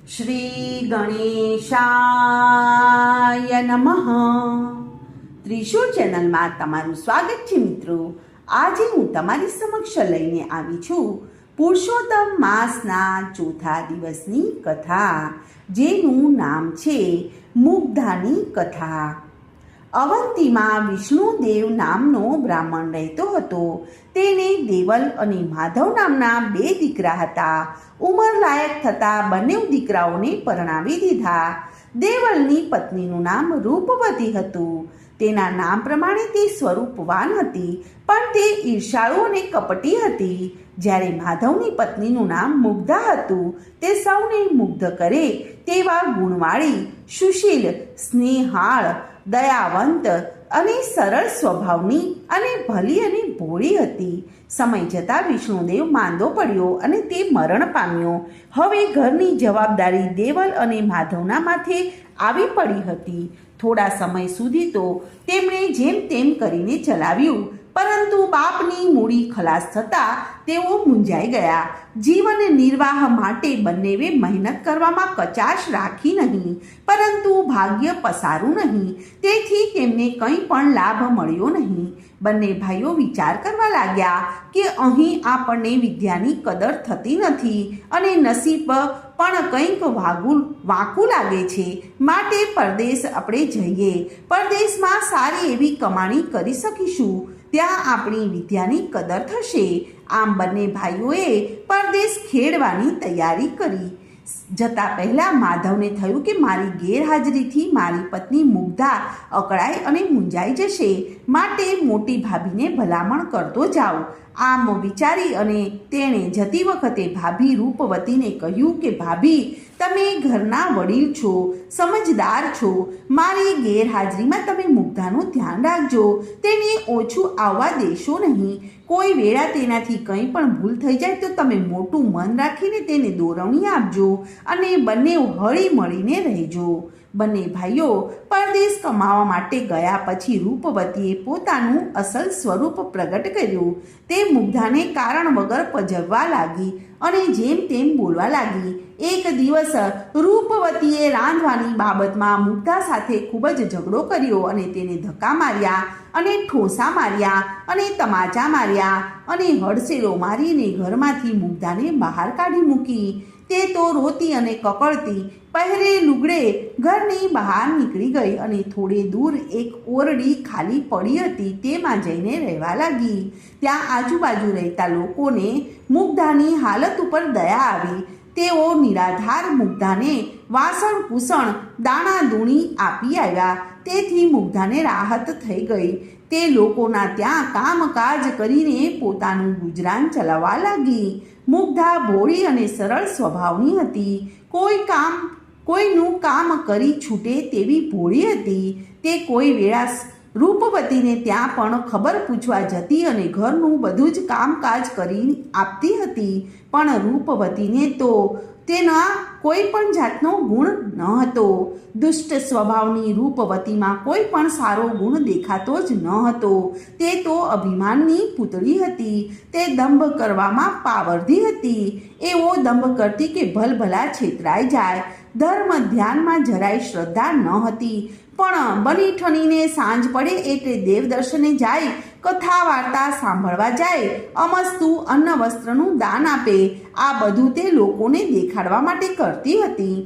શ્રી ગણેશાય નમઃ. ત્રિશુળ ચેનલમાં તમારું સ્વાગત છે મિત્રો. આજે હું તમારી સમક્ષ લઈને આવી છું પુરુષોત્તમ માસના ચોથા દિવસની કથા, જેનું નામ છે મુગ્ધાની કથા. અવંતીમાં વિષ્ણુદેવ નામનો બ્રાહ્મણ રહેતો હતો. તેને દેવલ અને માધવ નામના બે દીકરા હતા. ઉંમરલાયક થતા બંને દીકરાઓને પરણાવી દીધા. દેવલની પત્નીનું નામ રૂપવતી હતું. તેના નામ પ્રમાણે તે સ્વરૂપવાન હતી, પણ તે ઈર્ષાળુ અને કપટી હતી. જ્યારે માધવની પત્નીનું નામ મુગ્ધા હતું. તે સૌને મુગ્ધ કરે તેવા ગુણવાળી, સુશીલ, સ્નેહાળ, દયાવંત અને સરળ સ્વભાવની અને ભલી અને ભોળી હતી. સમય જતાં વિષ્ણુદેવ માંદો પડ્યો અને તે મરણ પામ્યો. હવે ઘરની જવાબદારી દેવલ અને માધવના માથે આવી પડી હતી. થોડા સમય સુધી તો તેમણે જેમ તેમ કરીને ચલાવ્યું, પરંતુ બાપની મૂડી ખલાસ થતાં તેઓ મૂંઝાઈ ગયા. જીવન નિર્વાહ માટે બંનેએ મહેનત કરવામાં કચાશ રાખી નહીં, પરંતુ ભાગ્ય પસારું નહીં, તેથી તેમને કંઈ પણ લાભ મળ્યો નહીં. બંને ભાઈઓ વિચાર કરવા લાગ્યા કે અહીં આપણને વિદ્યાની કદર થતી નથી અને નસીબ પણ કંઈક વાંકું લાગે છે. માટે પરદેશ આપણે જઈએ. પરદેશમાં સારી એવી કમાણી કરી શકીશું. ત્યાં આપણી વિદ્યાની કદર થશે. આમ બંને ભાઈઓએ પરદેશ ખેડવાની તૈયારી કરી. જતા પહેલા માધવને થયું કે મારી ગેરહાજરીથી મારી પત્ની મુગ્ધા અકળાઈ અને મૂંઝાઈ જશે, માટે મોટી ભાભીને ભલામણ કરતો જાઉં. આમ વિચારી અને તેણે જતી વખતે ભાભી રૂપવતીને કહ્યું કે ભાભી, તમે ઘરના વડીલ છો, સમજદાર છો. મારી ગેરહાજરીમાં તમે મુગ્ધાનું ધ્યાન રાખજો. તેને ઓછું આવવા દેશો નહીં. કોઈ વેળા તેનાથી કંઈ પણ ભૂલ થઈ જાય તો તમે મોટું મન રાખીને તેને દોરવણી આપજો અને બંને હળી મળીને રહેજો. બંને ભાઈઓ પરદેશ કમાવા માટે ગયા પછી રૂપવતીએ પોતાનું અસલ સ્વરૂપ પ્રગટ કર્યું. તે મુગ્ધાને કારણ વગર પજવવા લાગી અને જેમ તેમ બોલવા લાગી. એક દિવસ રૂપવતીએ રાંધવાની બાબતમાં મુગ્ધા સાથે ખૂબ જ ઝઘડો કર્યો અને તેને ધક્કા માર્યા અને ઠોસા માર્યા અને તમાચા માર્યા અને હડસેલો મારીને ઘરમાંથી મુગ્ધાને બહાર કાઢી મૂકી. તે તો રોતી અને કકળતી પહેરે લુગડે ઘરની બહાર નીકળી ગઈ અને થોડે દૂર એક ઓરડી ખાલી પડી હતી, તેમાં જઈને રહેવા લાગી. ત્યાં આજુબાજુ રહેતા લોકોને મુગ્ધાની હાલત ઉપર દયા આવી. તેઓ નિરાધાર મુગ્ધાને વાસણ કૂસણ દાણા દૂણી આપી આવ્યા. તેથી મુગ્ધાને રાહત થઈ ગઈ. તે લોકોના ત્યાં કામકાજ કરીને પોતાનું ગુજરાન ચલાવવા લાગી. મુગ્ધા ભોળી અને સરળ સ્વભાવની હતી. કોઈનું કામ કરી છૂટે તેવી ભોળી હતી. તે કોઈ વેળા રૂપવતીને ત્યાં પણ ખબર પૂછવા જતી અને ઘરનું બધું જ કામકાજ કરી આપતી હતી. પણ રૂપવતીને તો તેના કોઈ પણ જાતનો ગુણ ન હતો. દુષ્ટ સ્વભાવની રૂપવતીમાં કોઈ પણ સારો ગુણ દેખાતો જ ન હતો. તે તો અભિમાનની પૂતળી હતી. તે દંભ કરવામાં પાવરધી હતી. એવો દંભ કરતી કે ભલભલા છેતરાઈ જાય. ધર્મ ધ્યાનમાં જરાય શ્રદ્ધા ન હતી. પણ બની ઠણીને સાંજ પડે એટલે દેવદર્શને જાય, કથા વાર્તા સાંભળવા જાય, અમસ્તુ અન્ન વસ્ત્રનું દાન આપે. આ બધું તે લોકોને દેખાડવા માટે કરતી હતી.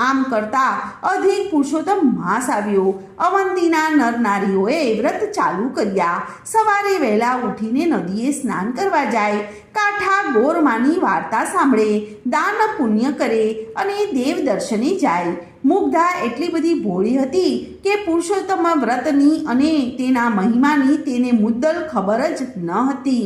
આમ કરતા અધિક પુરુષોત્તમ માસ આવ્યો. અવંતીના નર નારીઓએ વ્રત ચાલુ કર્યા. સવારે વહેલા ઉઠીને નદીએ સ્નાન કરવા જાય, કાંઠા ગોરમાની વાર્તા સાંભળે, દાન પુણ્ય કરે અને દેવ દર્શને જાય. મુગ્ધા એટલી બધી ભોળી હતી કે પુરુષોત્તમ વ્રતની અને તેના મહિમાની તેને મુદ્દલ ખબર જ ન હતી.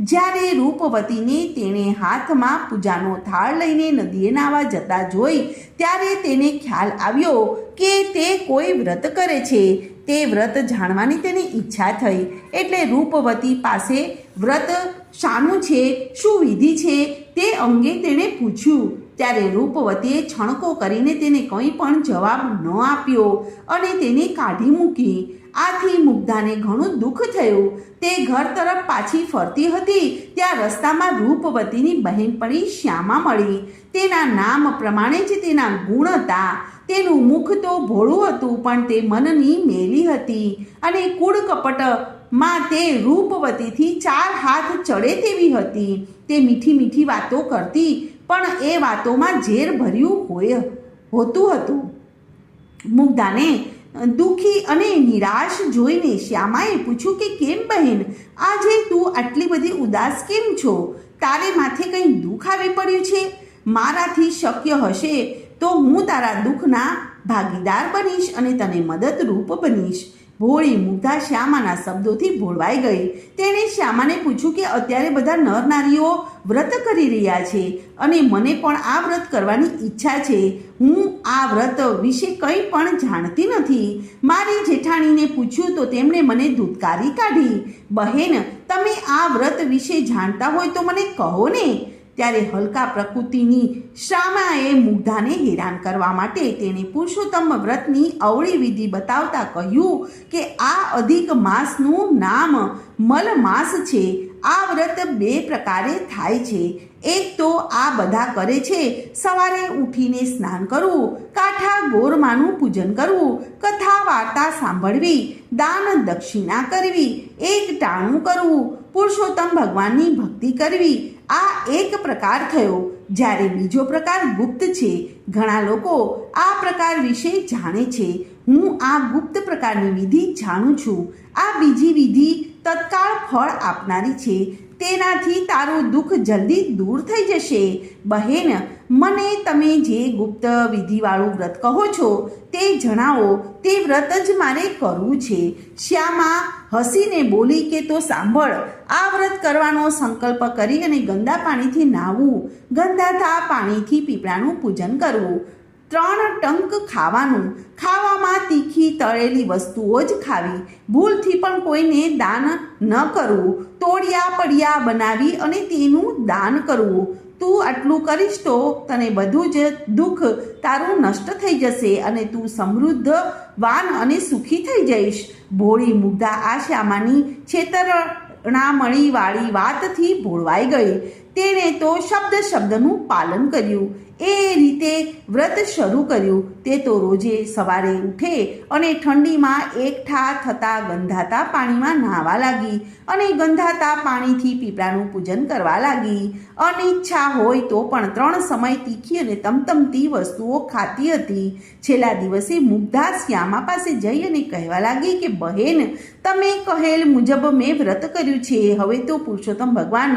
જ્યારે રૂપવતીને તેણે હાથમાં પૂજાનો થાળ લઈને નદીએ નાવા જતા જોઈ, ત્યારે તેને ખ્યાલ આવ્યો કે તે કોઈ વ્રત કરે છે. તે વ્રત જાણવાની તેને ઈચ્છા થઈ. એટલે રૂપવતી પાસે વ્રત શાનું છે, શું વિધિ છે તે અંગે તેણે પૂછ્યું. ત્યારે રૂપવતીએ છણકો કરીને તેને કંઈ પણ જવાબ ન આપ્યો અને તેને કાઢી મૂકી. આથી મુગ્ધાને ઘણું દુઃખ થયું. તે ઘર તરફ પાછી ફરતી હતી ત્યાં રસ્તામાં રૂપવતીની બહેનપણી શ્યામા મળી. તેના નામ પ્રમાણે જ તેના ગુણ હતા. તેનું મુખ તો ભોળું હતું પણ તે મનની મેલી હતી અને કૂડ કપટમાં તે રૂપવતીથી 4 હાથ ચડે તેવી હતી. તે મીઠી મીઠી વાતો કરતી પણ એ વાતોમાં ઝેર ભર્યું હોતું હતું. મુગ્ધાને દુઃખી અને નિરાશ જોઈને શ્યામાએ પૂછ્યું કે કેમ બહેન, આજે તું આટલી બધી ઉદાસ કેમ છો? તારે માથે કંઈ દુઃખ આવી પડ્યું છે? મારાથી શક્ય હશે તો હું તારા દુઃખના ભાગીદાર બનીશ અને તને મદદરૂપ બનીશ. ભોળી મુગ્ધા શ્યામાના શબ્દોથી ભોળવાઈ ગઈ. તેણે શ્યામાને પૂછ્યું કે અત્યારે બધા નર નારીઓ વ્રત કરી રહ્યા છે અને મને પણ આ વ્રત કરવાની ઈચ્છા છે. હું આ વ્રત વિશે કંઈ પણ જાણતી નથી. મારી જેઠાણીને પૂછ્યું તો તેમણે મને ધૂતકારી કાઢી. બહેન, તમે આ વ્રત વિશે જાણતા હોય તો મને કહો ને. ત્યારે હલકા પ્રકૃતિની શ્યામાએ મુગ્ધાને હેરાન કરવા માટે તેણે પુરુષોત્તમ વ્રતની અવળી વિધિ બતાવતા કહ્યું કે આ અધિક માસનું નામ મલમાસ છે. આ વ્રત 2 પ્રકારે થાય છે. એક તો આ બધા કરે છે, સવારે ઉઠીને સ્નાન કરવું, કાંઠા ગોરમાનું પૂજન કરવું, કથા વાર્તા સાંભળવી, દાન દક્ષિણા કરવી, એક ટાણું કરવું, પુરુષોત્તમ ભગવાનની ભક્તિ કરવી. આ એક પ્રકાર થયો. જ્યારે બીજો પ્રકાર ગુપ્ત છે. ઘણા લોકો આ પ્રકાર વિશે જાણે છે. હું આ ગુપ્ત પ્રકારની વિધિ જાણું છું. આ બીજી વિધિ તત્કાળ ફળ આપનારી છે. તેનાથી તારું દુઃખ જલ્દી દૂર થઈ જશે. બહેન, મને તમે જે ગુપ્ત વિધિવાળું વ્રત કહો છો તે જણાવો. તે વ્રત જ મારે કરવું છે. શ્યામા હસીને બોલી કે તો સાંભળ. આ વ્રત કરવાનો સંકલ્પ કરી અને ગંદા પાણીથી નાહવું, ગંદાતા પાણીથી પીપળાનું પૂજન કરવું, 3 ટંક ખાવાનું, ખાવામાં તીખી તળેલી વસ્તુઓ જ ખાવી, ભૂલથી પણ કોઈને દાન ન કરવું, તોડિયા પડિયા બનાવી અને તેનું દાન કરવું. તું આટલું કરીશ તો તને બધું જ દુઃખ તારું નષ્ટ થઈ જશે અને તું સમૃદ્ધવાન અને સુખી થઈ જઈશ. ભોળી મુગ્ધા આ શ્યામાની છેતરણામણીવાળી વાતથી ભોળવાઈ ગઈ. તેણે તો શબ્દનું પાલન કર્યું. એ રીતે વ્રત શરૂ કર્યું. તે તો રોજે સવારે ઉઠે અને ઠંડીમાં એકઠા થતા ગંધાતા પાણીમાં નહાવા લાગી અને ગંધાતા પાણીથી પીપળાનું પૂજન કરવા લાગી. અનિચ્છા હોય તો પણ 3 સમય તીખી અને તમતમતી વસ્તુઓ ખાતી હતી. છેલ્લા દિવસે મુગ્ધા શ્યામા પાસે જઈ અને કહેવા લાગી કે બહેન, તમે કહેલ મુજબ મેં વ્રત કર્યું છે. હવે તો પુરુષોત્તમ ભગવાન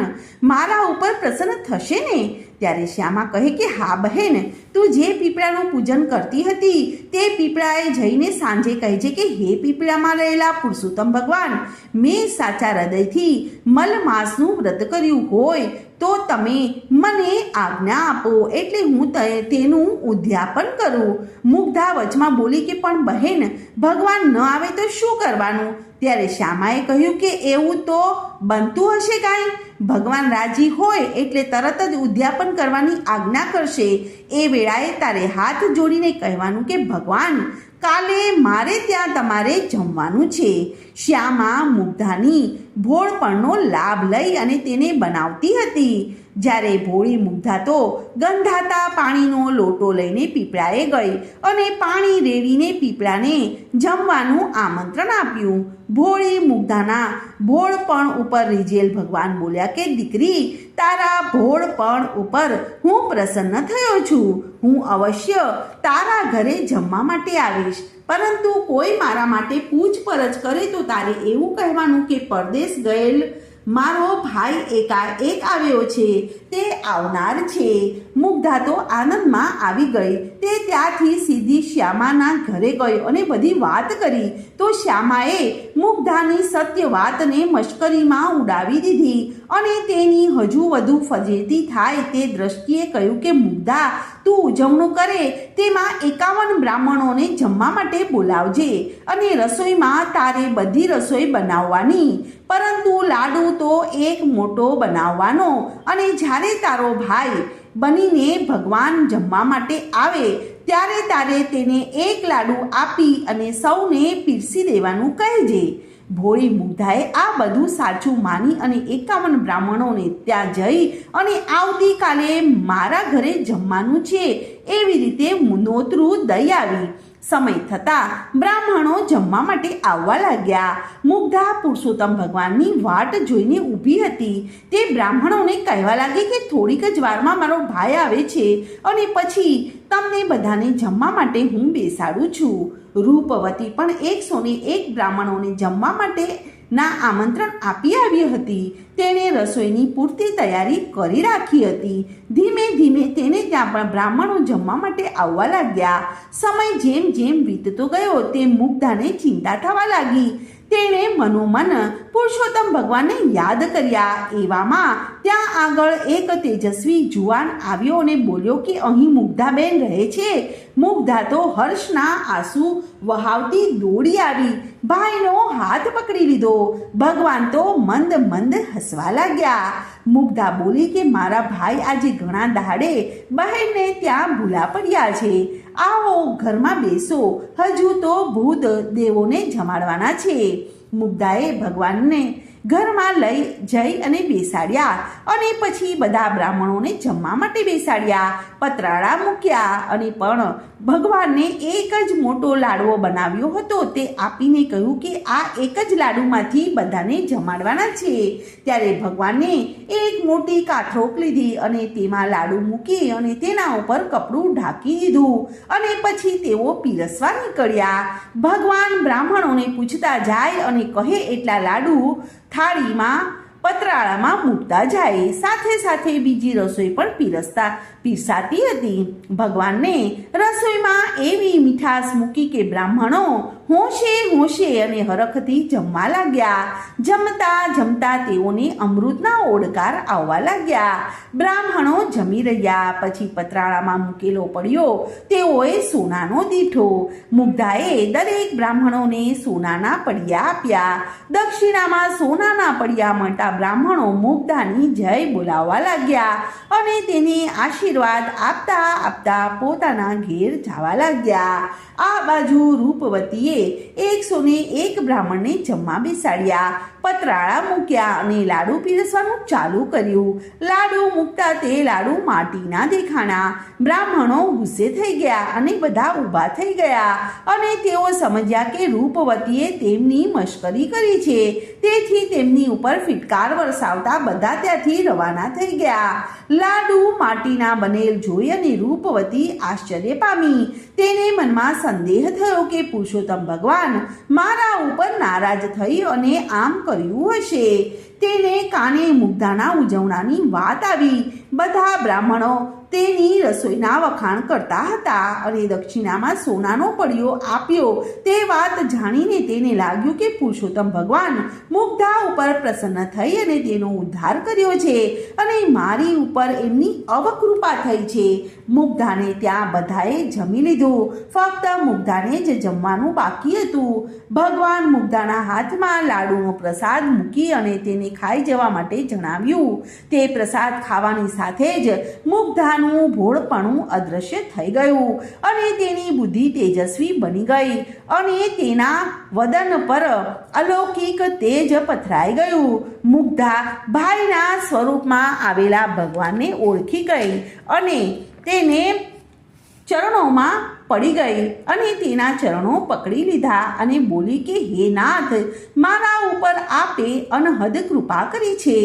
મારા ઉપર પ્રસન્ન થશે ને? ત્યારે શ્યામા કહે કે હા બહેન, તું જે પીપળાનું પૂજન કરતી હતી તે પીપળાએ જઈને સાંજે કહેજે કે હે પીપળામાં રહેલા પુરુષોત્તમ ભગવાન, મેં સાચા હૃદયથી મલમાસનું વ્રત કર્યું હોય તો તમે મને આજ્ઞા આપો એટલે હું તેનું ઉદ્યાપન કરું. મુગ્ધા વચમાં બોલી કે પણ બહેન, ભગવાન ન આવે તો શું કરવાનું? ત્યારે શ્યામાએ કહ્યું કે એવું તો બનતું હશે કાંઈ. ભગવાન રાજી હોય એટલે તરત જ ઉદ્યાપન કરવાની આજ્ઞા કરશે. એ વેળાએ તારે હાથ જોડીને કહેવાનું કે ભગવાન, કાલે મારે ત્યાં તમારે જમવાનું છે. શ્યામા મુગ્ધાની ભોળપણનો લાભ લઈ અને તેને બનાવતી હતી. જ્યારે ભોળી મુગ્ધા તો ગંધાતા પાણીનો લોટો લઈને પીપળાએ ગઈ અને પાણી રેડીને પીપળાને જમવાનું આમંત્રણ આપ્યું. ભોળી મુગ્ધાના ભોળપણ ઉપર રીઝેલ ભગવાન બોલ્યા કે દીકરી, તારા ભોળપણ ઉપર હું પ્રસન્ન થયો છું. હું અવશ્ય તારા ઘરે જમવા માટે આવીશ, પરંતુ કોઈ મારા માટે પૂછપરછ કરે તો તારે એવું કહેવાનું કે પરદેશ ગયેલ મારો ભાઈ એકાએક આવ્યો છે, તે આવનાર છે. મુગ્ધા તો આનંદમાં આવી ગઈ. તે ત્યાંથી સીધી શ્યામાના ઘરે ગઈ અને બધી વાત કરી. તો શ્યામાએ મુગ્ધાની સત્ય વાતને મશ્કરીમાં ઉડાવી દીધી અને તેની હજુ વધુ ફજેતી થાય તે દ્રષ્ટિએ કહ્યું કે મુગ્ધા, તું ઉજવણું કરે તેમાં 51 બ્રાહ્મણોને જમવા માટે બોલાવજે અને રસોઈમાં તારે બધી રસોઈ બનાવવાની, પરંતુ લાડુ તો એક મોટો બનાવવાનો. અને જ્યારે તારો ભાઈ બનીને ભગવાન જમવા માટે આવે ત્યારે તારે તેને એક લાડુ આપી અને સૌને પીરસી દેવાનું કહેજે. ભોળી મુગ્ધાએ આ બધું સાચું માની અને 51 બ્રાહ્મણોને ત્યાં જઈ અને આવતીકાલે મારા ઘરે જમવાનું છે એવી રીતે નોતરું દઈ આવી. સમય થતાં બ્રાહ્મણો જમવા માટે આવવા લાગ્યા. મુગ્ધા પુરુષોત્તમ ભગવાનની વાટ જોઈને ઊભી હતી. તે બ્રાહ્મણોને કહેવા લાગી કે થોડીક જ વારમાં મારો ભાઈ આવે છે અને પછી તમને બધાને જમવા માટે હું બેસાડું છું. રૂપવતી પણ 101 બ્રાહ્મણોને જમવા માટે ના આમંત્રણ આપી આવી હતી. તેણે રસોઈની પૂરતી તૈયારી કરી રાખી હતી. ધીમે ધીમે તેને ત્યાં પણ બ્રાહ્મણો જમવા માટે આવવા લાગ્યા. સમય જેમ જેમ વીતતો ગયો તેમ મુગ્ધાને ચિંતા થવા લાગી. તેણે મનોમન પુરુષોત્તમ ભગવાનને યાદ કર્યા. એવામાં ત્યાં આગળ એક તેજસ્વી જુવાન આવ્યો અને બોલ્યો કે અહીં મુગ્ધાબેન રહે છે. મુગ્ધા તો હર્ષના આંસુ વહાવતી દોડી આવી, ભાઈનો હાથ પકડી લીધો. ભગવાન તો મંદ મંદ હસવા લાગ્યા. મુગ્ધા બોલી કે મારા ભાઈ આજે ઘણા દાડે બહેનને ત્યાં ભૂલા પડ્યા છે. આવો ઘરમાં બેસો, હજુ તો ભૂત દેવોને જમાડવાના છે. મુગ્ધાએ ભગવાનને ઘરમાં લઈ જઈ અને બેસાડ્યા અને પછી બધા બ્રાહ્મણોને જમવા માટે બેસાડ્યા. પતરાળા મૂક્યા અને પણ ભગવાનને એક જ મોટો લાડવો બનાવ્યો હતો તે આપીને કહ્યું કે આ એક જ લાડુમાંથી બધાને જમાડવાના છે. ત્યારે ભગવાનને એક મોટી કાથરોક લીધી અને તેમાં લાડુ મૂકી અને તેના ઉપર કપડું ઢાંકી દીધું અને પછી તેઓ પીરસવા નીકળ્યા. ભગવાન બ્રાહ્મણોને પૂછતા જાય અને કહે એટલા લાડુ થાળીમાં પતરાળામાં મૂકતા જાય. સાથે સાથે બીજી રસોઈ પણ પીરસાતી હતી. ભગવાનને રસોઈમાં એવી મીઠાશ મૂકી કે બ્રાહ્મણો હોંશે હોંશે અને હરખથી જમવા લાગ્યા. જમતા જમતા તેઓને અમૃતના ઓડકાર આવવા લાગ્યા. બ્રાહ્મણો જમી રહ્યા. પછી પતરાળામાં મૂકેલો પડ્યો તેઓએ સોનાનો દીઠો. મુગ્ધાએ દરેક બ્રાહ્મણોને સોનાના પડિયા આપ્યા. દક્ષિણામાં સોનાના પડિયા મળતા બ્રાહ્મણો મુગ્ધાની જય બોલાવવા લાગ્યા અને તેને આશીર્વાદ આપતા આપતા પોતાના ઘેર જવા લાગ્યા. આ બાજુ રૂપવતીએ 101 બ્રાહ્મણને જમવા બેસાડ્યા. પતરાળા મૂક્યા અને લાડુ પીરસવાનું ચાલુ કર્યું. લાડુ મૂકતા તે લાડુ માટીના દેખાણા. બ્રાહ્મણો ગુસ્સે થઈ ગયા અને બધા ઊભા થઈ ગયા અને તેઓ સમજ્યા કે રૂપવતીએ તેમની મશ્કરી કરી છે. તેથી તેમની ઉપર ફિટકાર વરસાવતા બધા ત્યાંથી રવાના થઈ ગયા. લાડુ માટીના બનેલ જોઈ અને રૂપવતી આશ્ચર્ય પામી. તેને મનમાં સંદેહ થયો કે પુરુષોત્તમ ભગવાન મારા ઉપર નારાજ થઈ અને આમ કર્યું હશે. તેને કાને મુગ્ધાના ઉજવણાની વાત આવી. બધા બ્રાહ્મણો તેની રસોઈના વખાણ કરતા હતા અને દક્ષિણામાં સોનાનો પડ્યો આપ્યો. તે વાત જાણીને તેને લાગ્યું કે પુરુષોત્તમ ભગવાન મુગ્ધા ઉપર પ્રસન્ન થઈ અને તેનો ઉદ્ધાર કર્યો છે અને મારી ઉપર એમની અવકૃપા થઈ છે. મુગ્ધાને ત્યાં બધાએ જમી લીધું. ફક્ત મુગ્ધાને જ જમવાનું બાકી હતું. ભગવાન મુગ્ધાના હાથમાં લાડુનો પ્રસાદ મૂકી અને તેને ખાઈ જવા માટે જણાવ્યું. તે પ્રસાદ ખાવાની સાથે જ મુગ્ધાનું ભોળપણું અદૃશ્ય થઈ ગયું અને તેની બુદ્ધિ તેજસ્વી બની ગઈ અને તેના વદન પર અલૌકિક તેજ પથરાઈ ગયું. મુગ્ધા ભાઈના સ્વરૂપમાં આવેલા ભગવાનને ઓળખી ગઈ અને તેને ચરણોમાં પડી ગઈ અને તેના ચરણો પકડી લીધા અને બોલી કે હે નાથ, મારા ઉપર આપે અનહદ કૃપા કરી છે.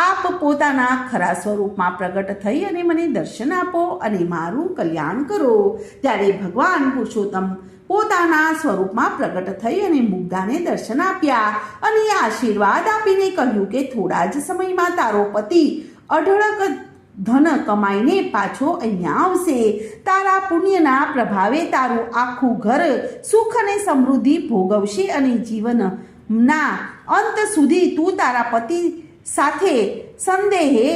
આપ પોતાના ખરા સ્વરૂપમાં પ્રગટ થઈ અને મને દર્શન આપો અને મારું કલ્યાણ કરો. ત્યારે ભગવાન પુરુષોત્તમ પોતાના સ્વરૂપમાં પ્રગટ થઈ અને મુગ્ધાને દર્શન આપ્યા અને આશીર્વાદ આપીને કહ્યું કે થોડા જ સમયમાં તારો પતિ અઢળક ધન કમાઈને પાછો અહીંયા આવશે. તારા પુણ્યના પ્રભાવે તારું આખું ઘર સુખ અને સમૃદ્ધિ ભોગવશે અને જીવનના અંત સુધી તું તારા પતિ સાથે સંદેહે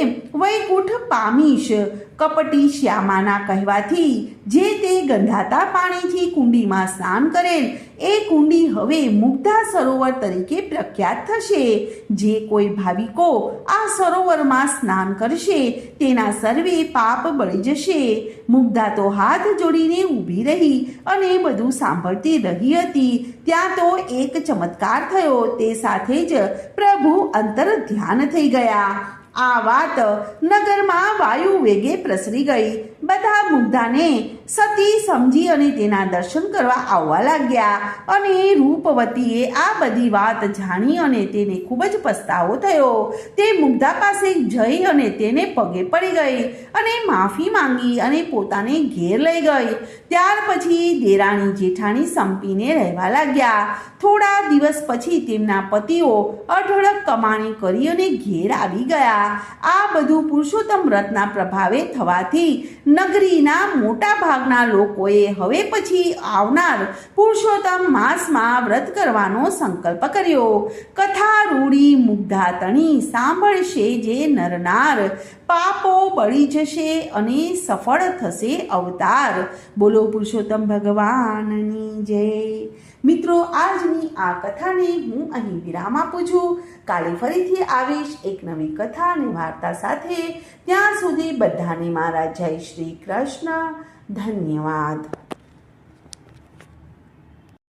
વૈકુંઠ પામીશ. કપટી શ્યામાના કહેવાથી જે તે ગંધાતા પાણીથી કુંડીમાં સ્નાન કરેલ એ કુંડી હવે મુગ્ધા સરોવર તરીકે પ્રખ્યાત થશે. જે કોઈ ભાવિકો આ સરોવરમાં સ્નાન કરશે તેના સર્વે પાપ બળી જશે. મુગ્ધા તો હાથ જોડીને ઊભી રહી અને બધું સાંભળતી રહી હતી. ત્યાં તો એક ચમત્કાર થયો. તે સાથે જ પ્રભુ અંતર ધ્યાન થઈ ગયા. આ વાત નગરમાં વાયુ વેગે પ્રસરી ગઈ. બધા મુગ્ધાને સતી સમજી અને તેના દર્શન કરવા આવવા લાગ્યા. અને રૂપવતીએ આ બધી વાત જાણી અને તેને ખૂબ જ પસ્તાવો થયો. તે મુગ્ધા પાસે જઈ અને તેને પગે પડી ગઈ અને માફી માંગી અને પોતાને ઘેર લઈ ગઈ. ત્યાર પછી દેરાણી જેઠાણી સંપીને રહેવા લાગ્યા. થોડા દિવસ પછી તેમના પતિઓ અઢળક કમાણી કરી અને ઘેર આવી ગયા. આ બધું પુરુષોત્તમ વ્રતના પ્રભાવે થવાથી નગરીના મોટા ભાગના લોકોએ હવે પછી આવનાર પુરુષોત્તમ માસમાં વ્રત કરવાનો સંકલ્પ કર્યો. કથા રૂડી મુગ્ધા તણી સાંભળશે જે નરનાર, પાપો બળી જશે અને સફળ થશે અવતાર. બોલો પુરુષોત્તમ ભગવાનની જય. મિત્રો, આજની આ કથાને હું અહીં વિરામ આપું છું. કાલે ફરીથી આવીશ એક નવી કથા અને વાર્તા સાથે. ત્યાં સુધી બધાને મારા જય શ્રી કૃષ્ણ. ધન્યવાદ.